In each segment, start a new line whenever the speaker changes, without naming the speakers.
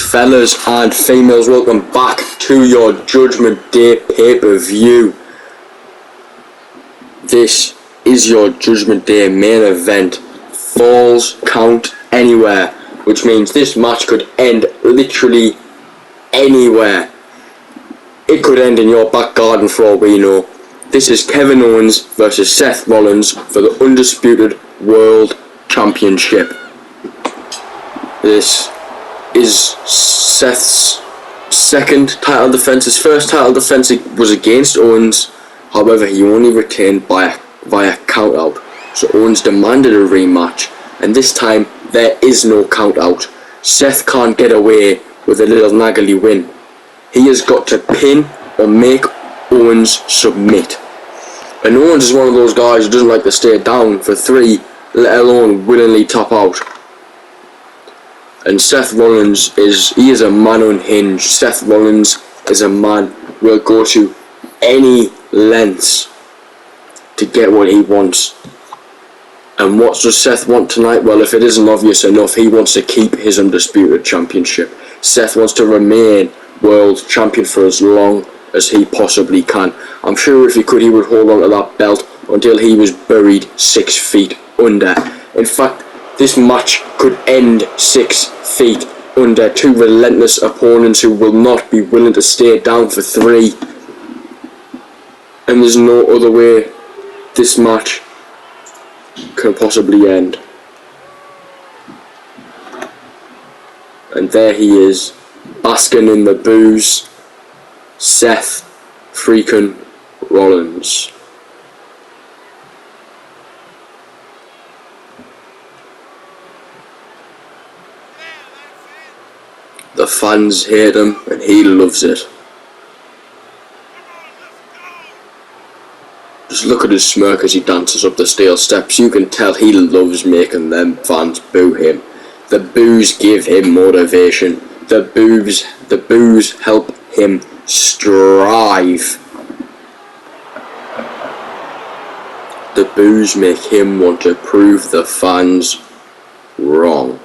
fellas and females, welcome back to your Judgement Day pay-per-view. This is your Judgement Day main event. Falls count anywhere, which means this match could end literally anywhere. It could end in your back garden for all we know. This is Kevin Owens versus Seth Rollins for the Undisputed World Championship. This is Seth's second title defense. His first title defense was against Owens, however he only retained via countout. So Owens demanded a rematch, and this time there is no countout. Seth can't get away with a little naggly win. He has got to pin or make Owens submit. And Owens is one of those guys who doesn't like to stay down for 3, let alone willingly top out. And Seth Rollins is a man unhinged. Seth Rollins is a man who will go to any lengths to get what he wants. And what does Seth want tonight? Well, if it isn't obvious enough, he wants to keep his Undisputed Championship. Seth wants to remain world champion for as long as he possibly can. I'm sure if he could, he would hold on to that belt until he was buried 6 feet under. In fact, this match could end 6 feet under. 2 relentless opponents who will not be willing to stay down for 3. And there's no other way this match can possibly end. And there he is, basking in the booze, Seth freaking Rollins. The fans hate him and he loves it. Just look at his smirk as he dances up the steel steps. You can tell he loves making them fans boo him. The boos give him motivation. The boos help him strive. The boos make him want to prove the fans wrong.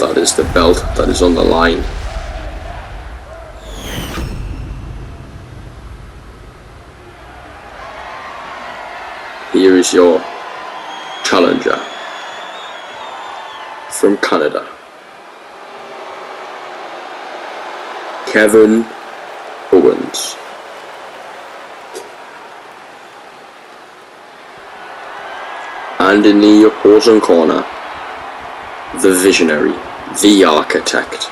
That is the belt that is on the line. Here is your challenger from Canada, Kevin Owens. And in the opposing corner, the visionary, the architect,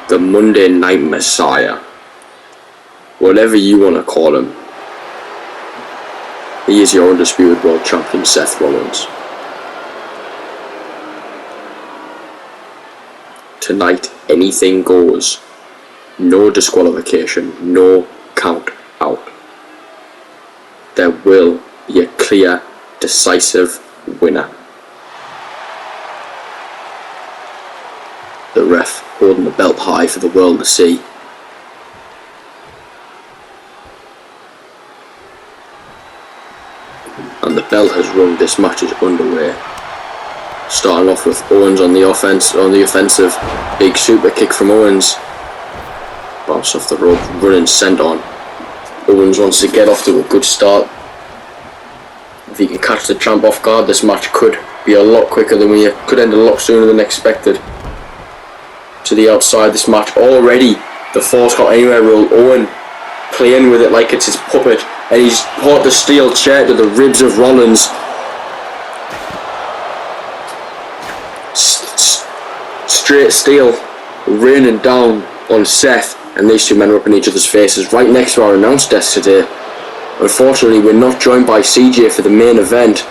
the Monday Night Messiah, whatever you want to call him. He is your Undisputed World Champion, Seth Rollins. Tonight, anything goes. No disqualification, no count out. There will be a clear, decisive winner. The ref holding the belt high for the world to see. And the bell has rung. This match is underway. Starting off with Owens on the offensive. Big super kick from Owens. Bounce off the rope, running sent on. Owens wants to get off to a good start. If he can catch the champ off guard, this match could be a lot quicker than could end a lot sooner than expected. To the outside, this match already, the Falls Count Anywhere rule. Owen playing with it like it's his puppet, and he's brought the steel chair to the ribs of Rollins. Straight steel raining down on Seth, and these 2 men are up in each other's faces right next to our announce desk today. Unfortunately, we're not joined by CJ for the main event.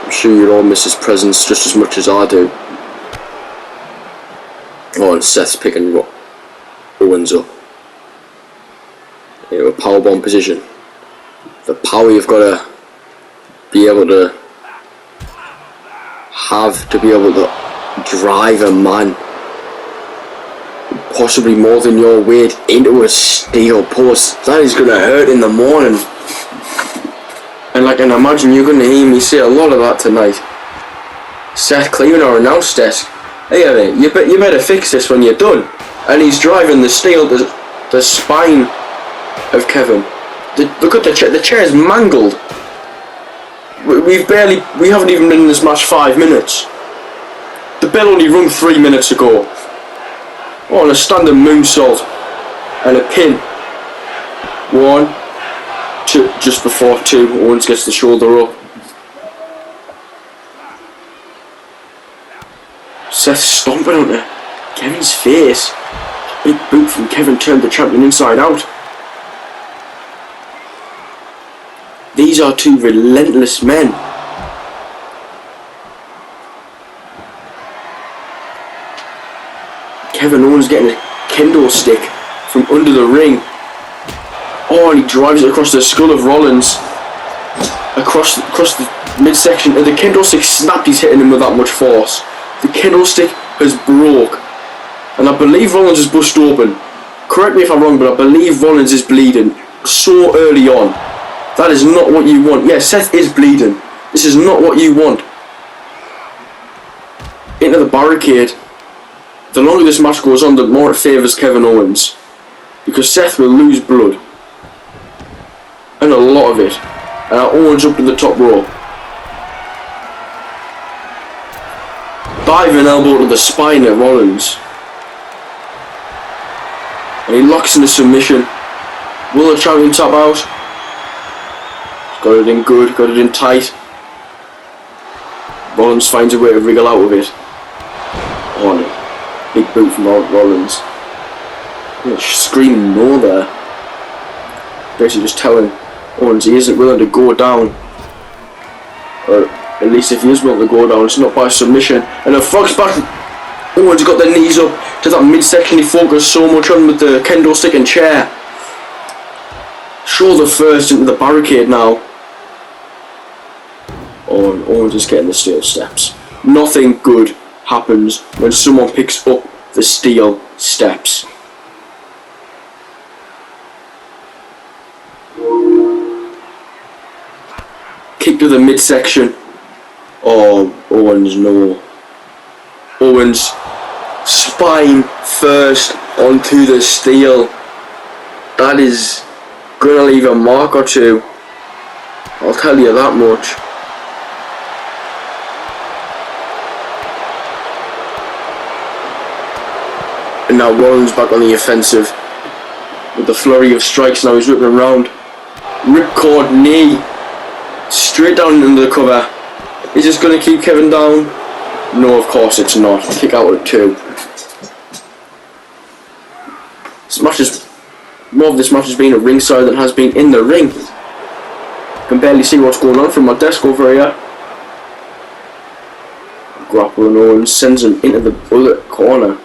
I'm sure you'd all miss his presence just as much as I do. Oh, and Seth's picking Owens up. A powerbomb position. The power you've got to be able to have to be able to drive a man possibly more than your weight into a steel post. That is going to hurt in the morning. And I can imagine you're going to hear me say a lot of that tonight. Seth clearing our announce desk. Hey, you better fix this when you're done. And he's driving the steel, the spine of Kevin. Look at the chair's mangled. We haven't even been in this match 5 minutes. The bell only rung 3 minutes ago. Oh, and a standing moonsault and a pin. 1, 2, just before 2. Owens gets the shoulder up. Seth stomping onto Kevin's face. Big boot from Kevin turned the champion inside out. These are two relentless men. Kevin Owens getting a kendo stick from under the ring. Oh, and he drives it across the skull of Rollins. Across the midsection. And the kendo stick snapped. He's hitting him with that much force. The kendo stick has broke. And I believe Rollins is busted open. Correct me if I'm wrong, but I believe Rollins is bleeding so early on. That is not what you want. Yeah, Seth is bleeding. This is not what you want. Into the barricade. The longer this match goes on, the more it favours Kevin Owens. Because Seth will lose blood. And a lot of it. And Owens up to the top row. Diving elbow to the spine at Rollins. And he locks in the submission. Will the champion tap out? Got it in good, got it in tight. Rollins finds a way to wriggle out of it. Oh, big boot from Rollins. Yeah, screaming no there. Basically just telling Owens he isn't willing to go down. Or at least if he is willing to go down, it's not by submission. And a fox back. Owens got their knees up to that midsection he focused so much on with the kendo stick and chair. Shoulder first into the barricade now. Oh, and Owens is getting the steel steps. Nothing good happens when someone picks up the steel steps. Kick to the midsection. Oh, Owens, no. Owens, spine first onto the steel. That is gonna leave a mark or two. I'll tell you that much. And now Rollins back on the offensive with the flurry of strikes. Now he's whipping around. Ripcord knee straight down into the cover. Is this going to keep Kevin down? No, of course it's not. Kick out at 2. More of this match has been at ringside than has been in the ring. I can barely see what's going on from my desk over here. Grappling Owens sends him into the bullet corner.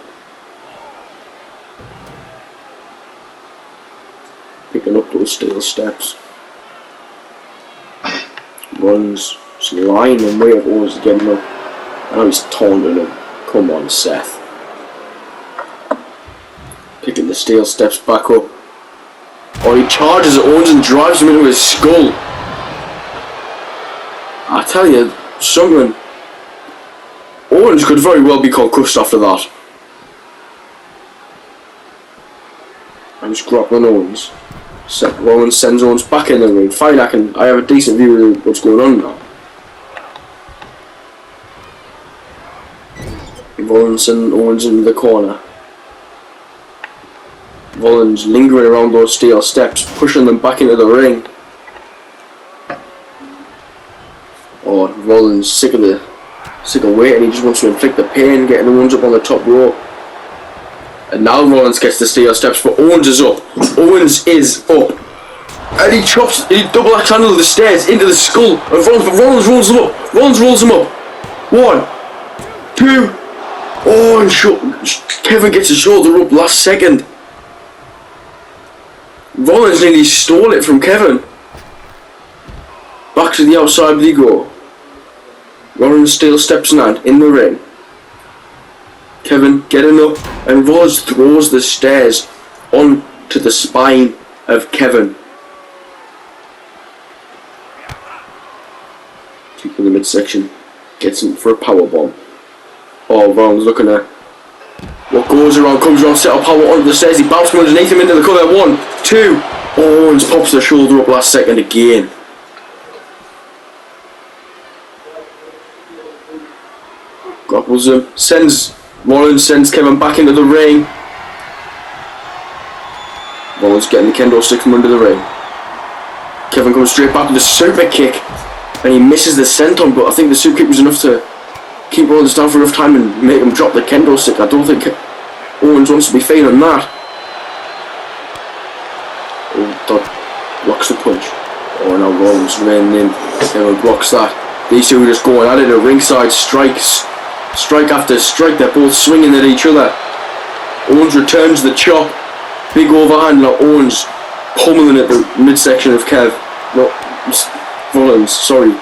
Picking up those steel steps. Runs, just lying in way of Owens getting up. Now he's taunting him. Come on, Seth. Picking the steel steps back up. Oh, he charges at Owens and drives him into his skull. I tell you, something. Owens could very well be concussed after that. And just grappling Owens. Seth Rollins sends Owens back in the ring. Fine, I have a decent view of what's going on now. Rollins and Owens into the corner. Rollins lingering around those steel steps, pushing them back into the ring. Oh, Rollins sick of waiting. He just wants to inflict the pain, getting Owens up on the top rope. And now Rollins gets the steel steps, but Owens is up. Owens is up. And he double axe handle the stairs into the skull of Rollins, but Rollins rolls him up. Rollins rolls him up. 1, 2. Oh, and Kevin gets his shoulder up last second. Rollins nearly stole it from Kevin. Back to the outside they go. Rollins steel steps in hand in the ring. Kevin getting up, and Rollins throws the stairs onto the spine of Kevin. Keep in the midsection, gets him for a power bomb. Oh, Rollins looking at what goes around, comes around, set up power onto the stairs. He bounces underneath him into the cover. 1, 2. Owens pops the shoulder up last second again. Grapples him, Rollins sends Kevin back into the ring. Rollins getting the kendo stick from under the ring. Kevin comes straight back with a super kick, and he misses the senton, but I think the super kick was enough to keep Rollins down for enough time and make him drop the kendo stick. I don't think Owens wants to be failing that. Oh, that blocks the punch. Oh, now Rollins running in. Kevin blocks that. These two are just going at it at ringside. Strike after strike. They're both swinging at each other. Owens returns the chop. Big overhand. Now Owens pummeling at the midsection of Kev. No, Rollins, sorry.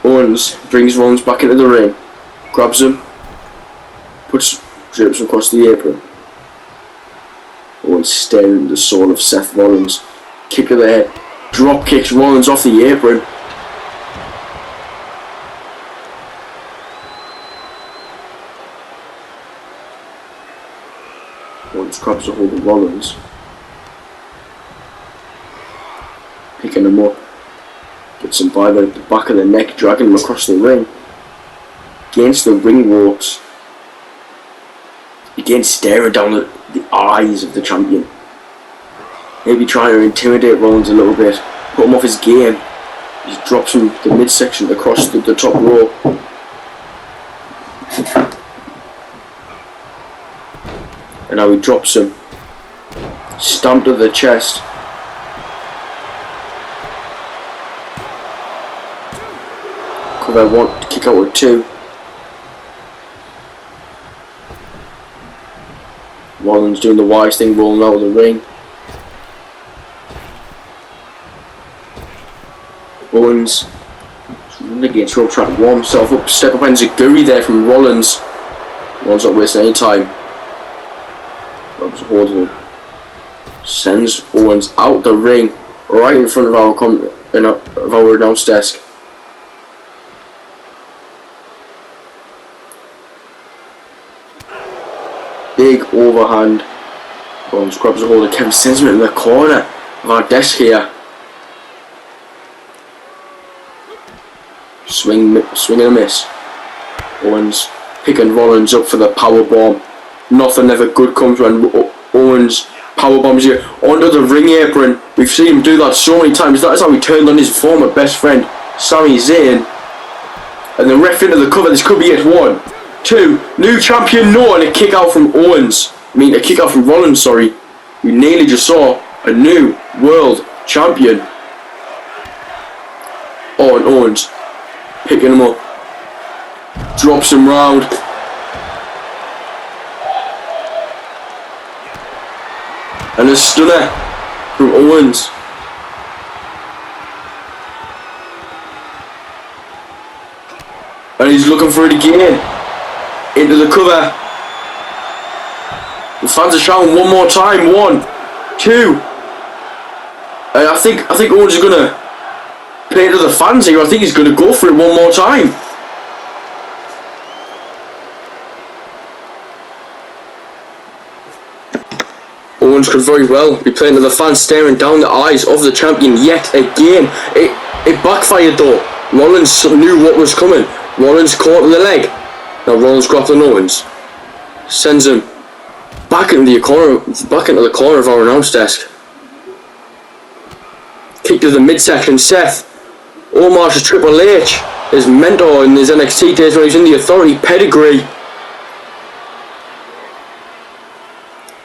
Owens brings Rollins back into the ring, grabs him, drapes him across the apron. Owens staring at the soul of Seth Rollins. Kick of the head, drop kicks Rollins off the apron. Owens grabs a hold of Rollins, picking him up. Gets him by the back of the neck, dragging him across the ring. Against the ring ropes. Begins staring down the eyes of the champion. Maybe trying to intimidate Rollins a little bit. Put him off his game. He drops him the midsection across the top rope. And now he drops him. Stamped at the chest. Cover 1, kick out with 2. Rollins doing the wise thing, rolling out of the ring. Owens running against rope, trying to warm himself up. Step up and Zaguri there from Rollins. Rollins not wasting any time. Rollins holding him. Sends Owens out the ring, right in front of our announce desk. Big overhand. Owens grabs a hold of Kevin, sends him in the corner of our desk here. Swing and a miss. Owens picking Rollins up for the power bomb. Nothing ever good comes when Owens power bombs you onto the ring apron. We've seen him do that so many times. That is how he turned on his former best friend, Sami Zayn. And the ref into the cover. This could be it. 1, 2, new champion, no, and a kick out from Owens. A kick out from Rollins, sorry. We nearly just saw a new world champion. Oh, and Owens picking him up. Drops him round. And a stunner from Owens. And he's looking for it again. Into the cover. The fans are shouting one more time. 1, 2. I think Owens is gonna play to the fans here. I think he's gonna go for it one more time. Owens could very well be playing to the fans, staring down the eyes of the champion yet again. It backfired though. Rollins knew what was coming. Rollins caught the leg. Now Rollins grappling Owens, sends him back into the corner of our announce desk. Kick to the midsection. Seth, homage to Triple H, his mentor in his NXT days when he was in the Authority pedigree.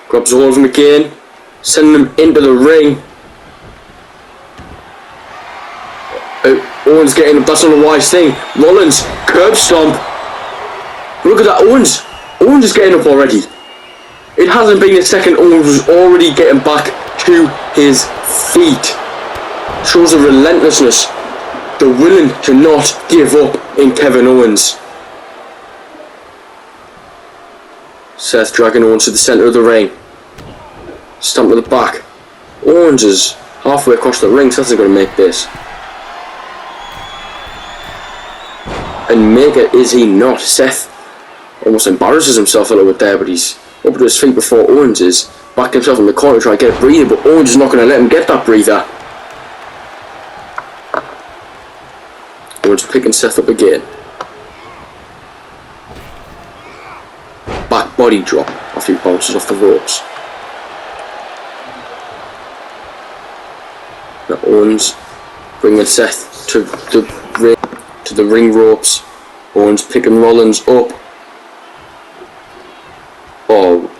Grabs a hold of him again, sending him into the ring. Owens getting up, that's not a wise thing. Rollins, curb stomp. Look at that, Owens is getting up already. It hasn't been a second, Owens was already getting back to his feet. Shows the relentlessness They're willing to not give up in Kevin Owens. Seth dragging Owens to the centre of the ring. Stamp to the back. Owens is halfway across the ring. Seth's going to make this. And make it, is he not? Seth almost embarrasses himself a little bit there, but he's up to his feet before Owens is. Backed himself in the corner to try and get a breather, but Owens is not going to let him get that breather. Owens picking Seth up again. Back body drop after he bounces off the ropes. Now Owens bringing Seth to the ring ropes. Owens picking Rollins up. Oh,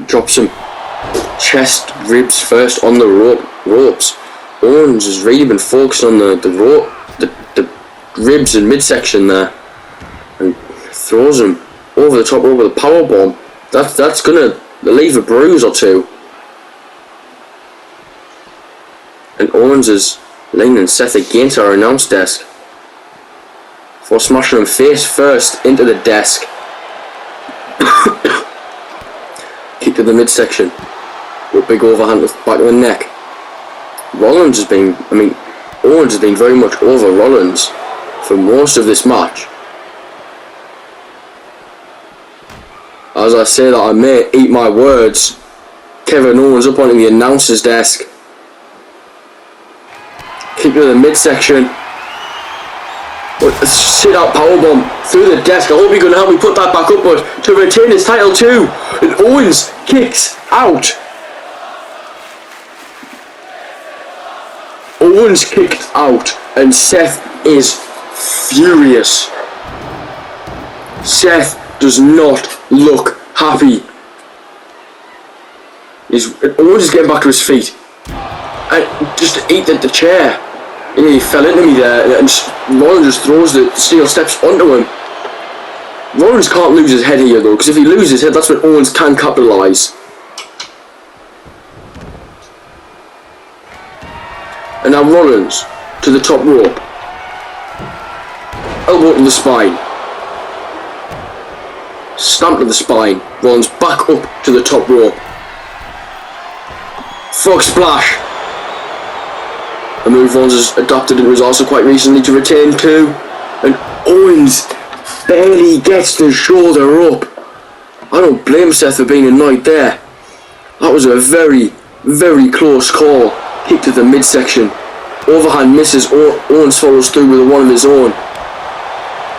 drops him chest, ribs first on the ropes. Owens has really been focused on the ribs and midsection there, and throws him over the top, over the powerbomb. That's gonna leave a bruise or two. And Owens is leaning Seth against our announce desk for smashing him face first into the desk. Kick to the midsection with a big overhand with back of the neck. Owens has been very much over Rollins for most of this match. As I say that, I may eat my words. Kevin Owens up onto the announcer's desk. Kick to the midsection. Sit out powerbomb through the desk. I hope you're going to help me put that back up, but to retain his title too. And Owens kicks out. Owens kicked out, and Seth is furious. Seth does not look happy. Owens is getting back to his feet and just eat the chair. And he fell into me there, and Rollins just throws the steel steps onto him. Rollins can't lose his head here though, because if he loses his head, that's when Owens can capitalise. And now Rollins to the top rope. Elbow to the spine. Stamp to the spine. Rollins back up to the top rope. Frog splash. A move Rollins has adopted and was also quite recently to retain too. And Owens barely gets the shoulder up. I don't blame Seth for being annoyed there. That was a very, very close call. Kick to the midsection. Overhand misses. Owens follows through with one of his own.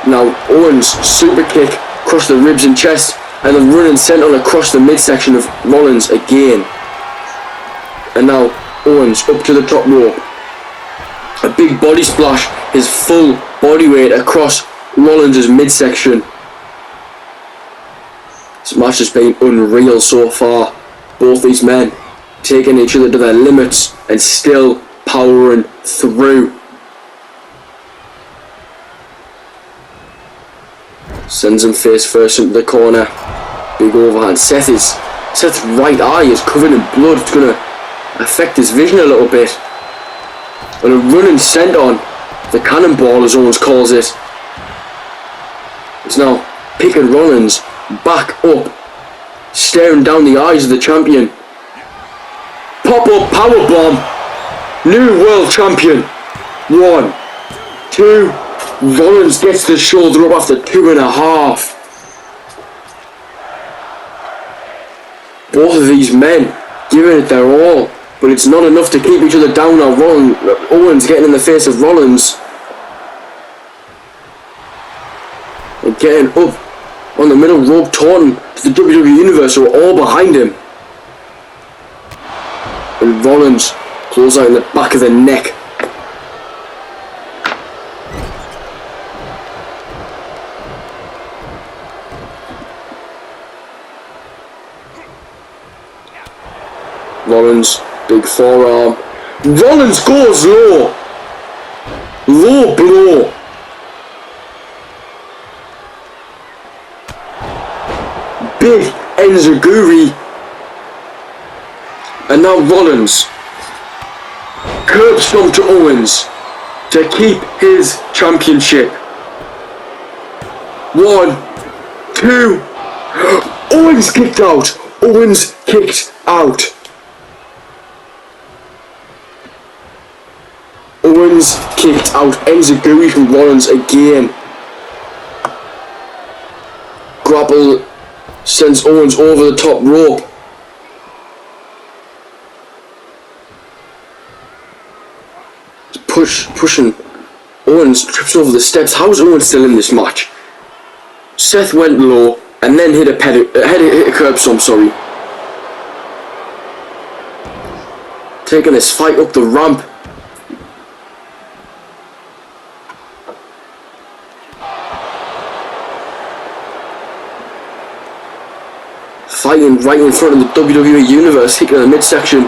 Now Owens super kick across the ribs and chest, and then running sent on across the midsection of Rollins again. And now Owens up to the top rope. A big body splash, his full body weight across Rollins' midsection. This match has been unreal so far. Both these men taking each other to their limits and still powering through. Sends him face first into the corner. Big overhand. Seth's right eye is covered in blood. It's going to affect his vision a little bit. And a running sent on. The cannonball, as Owens calls it. It's now picking Rollins back up, staring down the eyes of the champion. Pop-up powerbomb. New world champion. 1, 2. Rollins gets the shoulder up after 2.5. Both of these men giving it their all, but it's not enough to keep each other down now. Owens getting in the face of Rollins. And getting up on the middle rope, taunting to the WWE Universe, who are all behind him. And Rollins close out in the back of the neck. Rollins, big forearm. Rollins goes low. Low blow. Big enziguri. And now Rollins. Curb stomp to Owens. to keep his championship. 1, 2. Owens kicked out. Owens kicked out. Owens kicked out. Enziguri from Rollins again. Grapple sends Owens over the top rope. Pushing. Owens trips over the steps. How is Owens still in this match? Seth went low and then hit a curb stomp, sorry. Taking this fight up the ramp. Fighting right in front of the WWE Universe, kicking in the midsection.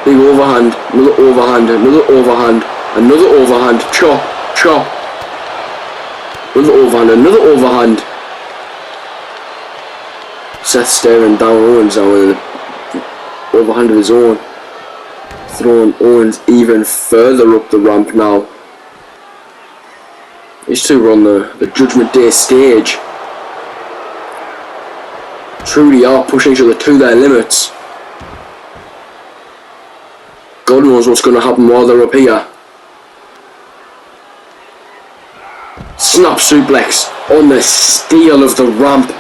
Big overhand, another overhand, another overhand, another overhand, chop, chop. Another overhand, another overhand. Seth staring down Owens now with an overhand of his own. Throwing Owens even further up the ramp now. These two were on the Judgement Day stage. Truly are pushing each other to their limits. God knows what's going to happen while they're up here. Snap suplex on the steel of the ramp.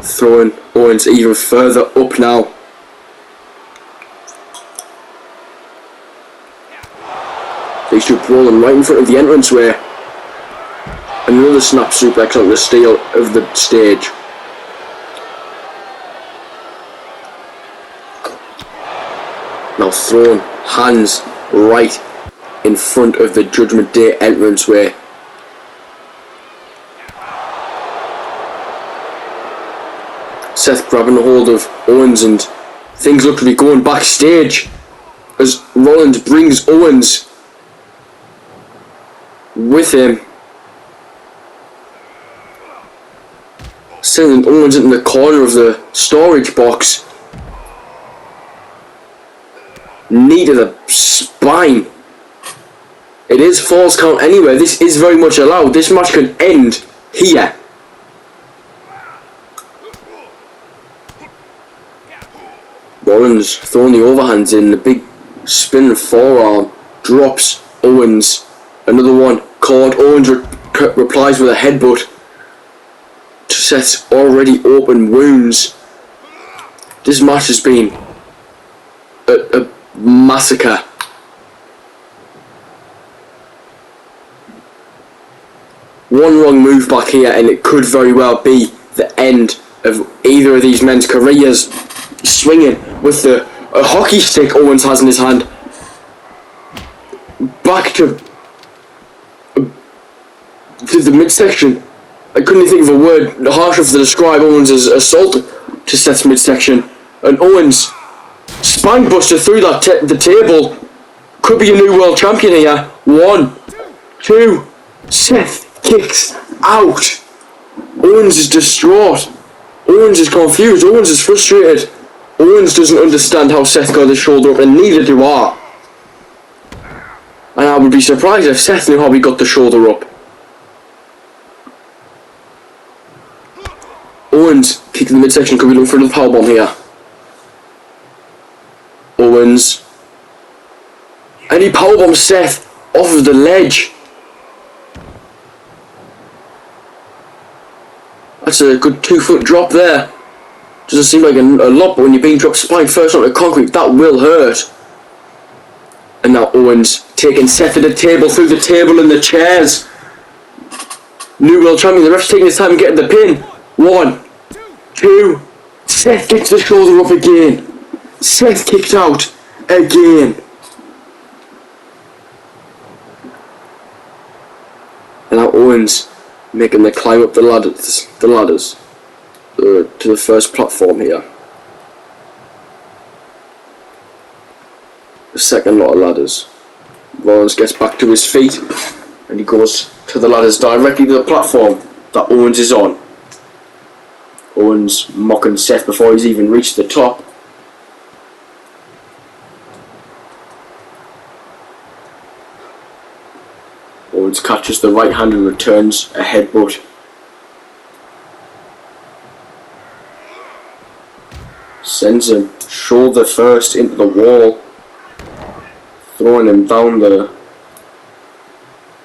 Throwing Owens even further up now. These two brawling right in front of the entranceway. Another snap suplex on the steel of the stage. Now throwing hands right in front of the Judgement Day entranceway. Seth grabbing a hold of Owens, and things look to be going backstage as Rollins brings Owens with him. Sending Owens in the corner of the storage box. Knee to the spine. It is false count anyway. This is very much allowed. This match can end here. Rollins throwing the overhands in. The big spin forearm. Drops Owens. Another one caught. Owens replies with a headbutt to Seth's already open wounds. This match has been a massacre. One wrong move back here and it could very well be the end of either of these men's careers. Swinging with a hockey stick Owens has in his hand. Back to the midsection. I couldn't think of a word harsh enough to describe Owens' assault to Seth's midsection. And Owens spinebuster through the table. Could be a new world champion here. 1, 2. Seth kicks out. Owens is distraught. Owens is confused. Owens is frustrated. Owens doesn't understand how Seth got his shoulder up, and neither do I. And I would be surprised if Seth knew how he got the shoulder up. Owens kicking the midsection. Could be looking for another powerbomb here. Owens. And he powerbombs Seth off of the ledge. That's a good 2-foot drop there. Doesn't seem like a lot, but when you're being dropped spine first onto concrete, that will hurt. And now Owens taking Seth to the table, through the table and the chairs. New world champion. The ref's taking his time and getting the pin. 1, 2. Seth gets the shoulder up again. Seth kicked out again. And now Owens making the climb up the ladders to the first platform here. The second lot of ladders. Rollins gets back to his feet and he goes to the ladders directly to the platform that Owens is on. Owens mocking Seth before he's even reached the top. Owens catches the right hand and returns a headbutt. Sends him shoulder first into the wall, throwing him down the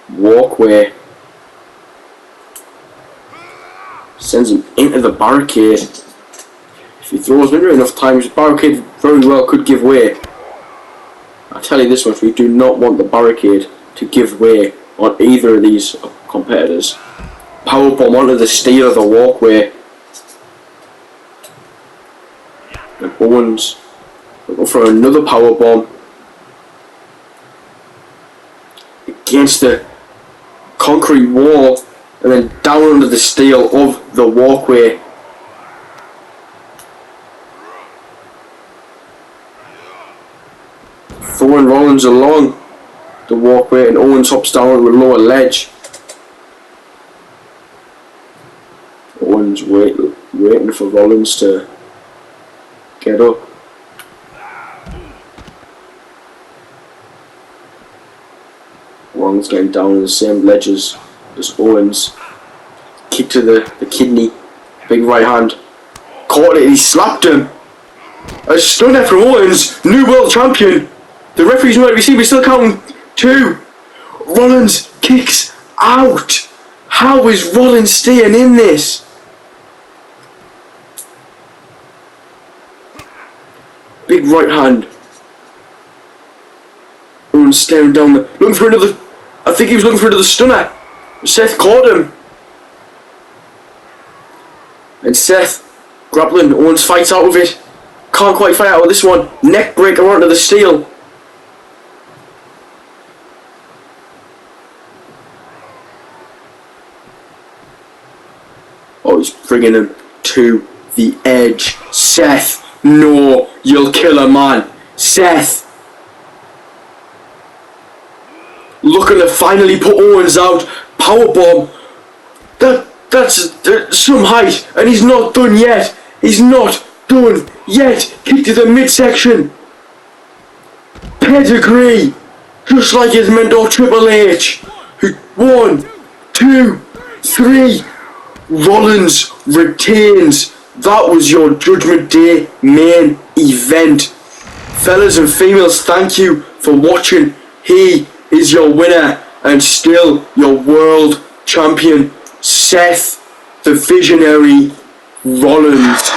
walkway. Sends him into the barricade. If he throws him enough times, the barricade very well could give way. I tell you this much, we do not want the barricade to give way on either of these competitors. Powerbomb onto the steel of the walkway. And Owens will go for another powerbomb against the concrete wall and then down under the steel of the walkway. Throwing Rollins along the walkway, and Owens hops down to a lower ledge. Owens waiting for Rollins to get up. Rollins getting down on the same ledge as Owens. Kick to the kidney. Big right hand. Caught it, he slapped him. A stunner from Owens, new world champion. The referee's not receiving, still counting 2. Rollins kicks out. How is Rollins staying in this? Big right hand. Owens staring down the, looking for another. I think he was looking for another stunner. Seth caught him. And Seth grappling. Owens fights out of it. Can't quite fight out of this one. Neck breaker onto the steel. Oh, he's bringing him to the edge. Seth, no, you'll kill a man. Seth. Looking to finally put Owens out. Powerbomb. That's some height, and he's not done yet. He's not done yet. Kick to the midsection. Pedigree. Just like his mentor Triple H. 1, 2, 3. Rollins retains. That was your Judgment Day main event. Fellas and females, thank you for watching. He is your winner and still your world champion, Seth the Visionary Rollins.